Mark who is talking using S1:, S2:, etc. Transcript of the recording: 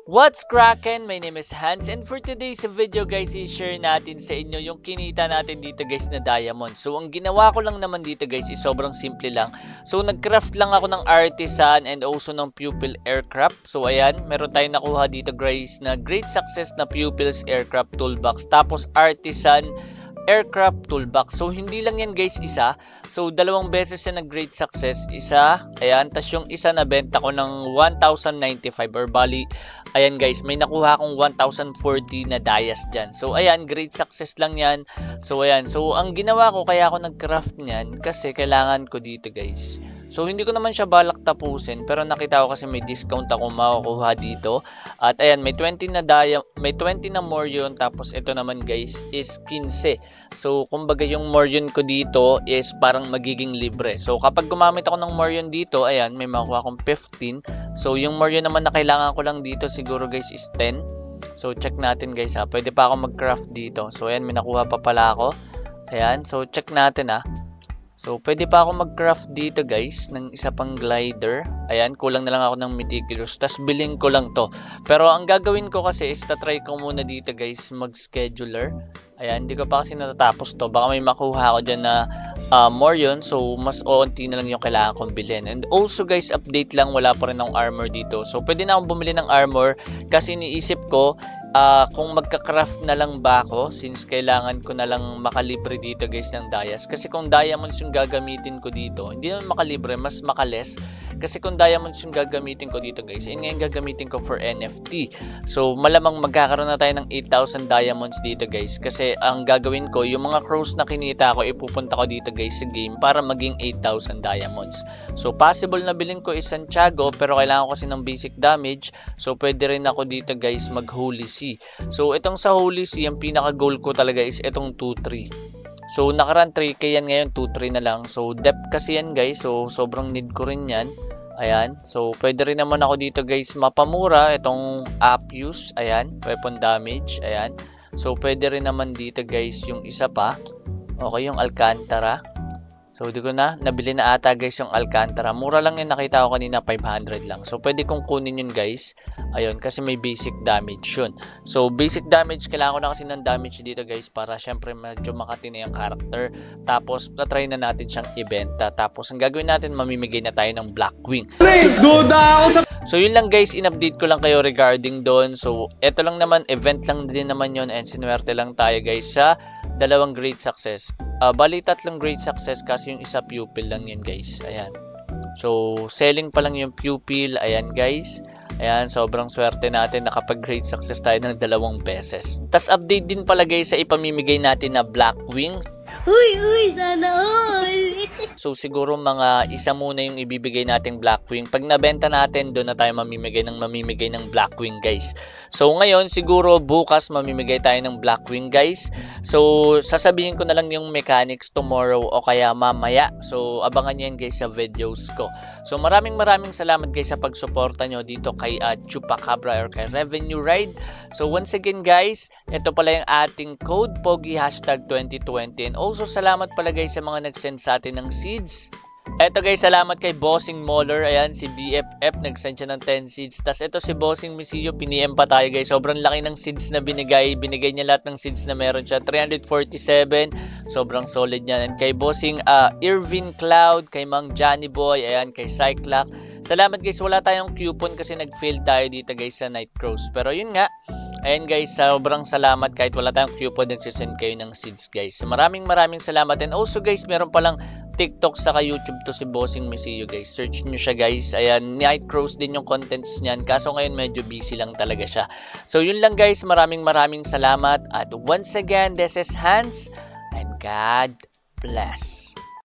S1: What's crackin'? My name is Hans, and for today's video guys, i-share natin sa inyo yung kinita natin dito guys na diamond. So ang ginawa ko lang naman dito guys is sobrang simple lang. So nagcraft lang ako ng artisan and also ng pupil aircraft. So ayan, meron tayong nakuha dito guys na great success na pupils aircraft toolbox. Tapos artisan aircraft toolbox. So hindi lang yan guys isa. So dalawang beses na great success. Isa, ayan, tas yung isa na benta ko ng 1,095 or bali, ayan guys, may nakuha akong 1,040 na dayas dyan. So ayan, great success lang yan. So ayan, so ang ginawa ko kaya ako nag-craft niyan kasi kailangan ko dito guys. So hindi ko naman siya balak tapusin pero nakita ko kasi may discount ako makukuha dito. At ayan, may 20 na Morion, tapos ito naman guys is 15. So kumbaga yung Morion ko dito is parang magiging libre. So kapag gumamit ako ng Morion dito, ayan, may makuha akong 15. So yung Morion naman na kailangan ko lang dito siguro guys is 10. So check natin guys ha. Pwede pa ako mag-craft dito. So ayan, may nakuha pa pala ako. Ayan, so check natin ha. So, pwede pa ako mag-craft dito guys ng isa pang glider. Ayan, kulang na lang ako ng meticulous. Tas bilhin ko lang to. Pero ang gagawin ko kasi is tatry ko muna dito guys mag-scheduler. Ayan, hindi ko pa kasi natatapos to. Baka may makuha ako dyan na Morion. So, mas oonti na lang yung kailangan kong bilhin. And also guys, update lang, wala pa rin akong armor dito. So, pwede na akong bumili ng armor kasi iniisip ko kung magka-craft na lang ba ako since kailangan ko na lang makalibre dito guys ng dayas. Kasi kung diamonds yung gagamitin ko dito, hindi naman makalibre, mas makales. Kasi kung diamonds yung gagamitin ko dito guys, ayun nga yung gagamitin ko for NFT. So malamang magkakaroon na tayo ng 8,000 diamonds dito guys. Kasi ang gagawin ko, yung mga crows na kinita ko, ipupunta ko dito guys sa game para maging 8,000 diamonds. So possible na bilhin ko is Santiago pero kailangan ko kasi ng basic damage. So pwede rin ako dito guys mag Holy Sea. So itong sa Holy Sea, ang pinaka goal ko talaga is itong 2-3. So nakaraan 3k yan, ngayon 2-3 na lang. So depth kasi yan guys, so sobrang need ko rin yan. Ayan, so pwede rin naman ako dito guys mapamura itong Appius. Ayan, weapon damage. Ayan, so pwede rin naman dito guys yung isa pa. Okay, yung Alcantara. So di ko na nabili na ata guys yung Alcantara. Mura lang yung nakita ko kanina, 500 lang. So pwede kong kunin yun guys. Ayun, kasi may basic damage yun. So basic damage, kailangan ko na kasi ng damage dito guys para syempre medyo makati na yung character. Tapos na-try na natin siyang ibenta. Tapos ang gagawin natin, mamimigay na tayo ng Blackwing.
S2: Duda ako sa...
S1: So yun lang guys, in-update ko lang kayo regarding doon. So eto lang naman, event lang din naman yun and sinuwerte lang tayo guys sa dalawang great success. Bali tatlong great success kasi yung isa pupil lang yun guys. Ayan. So selling pa lang yung pupil. Ayan guys. Ayan, sobrang swerte natin nakapag great success tayo ng 2 beses. Tas update din pala guys sa ipamimigay natin na Blackwing.
S3: Uy, sana all!
S1: So siguro mga isa muna yung ibibigay nating Blackwing. Pag nabenta natin, doon na tayo mamimigay ng Blackwing guys. So ngayon siguro bukas mamimigay tayo ng Blackwing guys. So sasabihin ko na lang yung mechanics tomorrow o kaya mamaya. So abangan nyo yan guys sa videos ko. So maraming salamat guys sa pagsuporta nyo dito kay Chupacabra or kay Revenue Ride. So once again guys, ito pala yung ating code POGI #2020. And also salamat pala guys sa mga nag-send sa atin ng seeds. Eto guys, salamat kay Bossing Moller. Ayan, si BFF nag-send siya ng 10 seeds. Tas ito si Bossing Misillo, piniem pa tayo guys. Sobrang laki ng seeds na binigay. Binigay niya lahat ng seeds na meron siya. 347. Sobrang solid niyan. And kay Bossing Irvin Cloud, kay Mang Johnny Boy, ayan, kay Cyclock. Salamat guys, wala tayong coupon kasi nag-fail tayo dito guys sa Night Crows. Pero yun nga, ayan guys, sobrang salamat kahit wala tayong coupon, nagsisend kayo ng seeds guys. Maraming salamat. And also guys, meron palang TikTok saka YouTube to si Bossing Misillo guys. Search nyo siya guys. Ayan, Night Crows din yung contents niyan. Kaso ngayon medyo busy lang talaga siya. So yun lang guys, maraming salamat. At once again, this is Hans and God bless.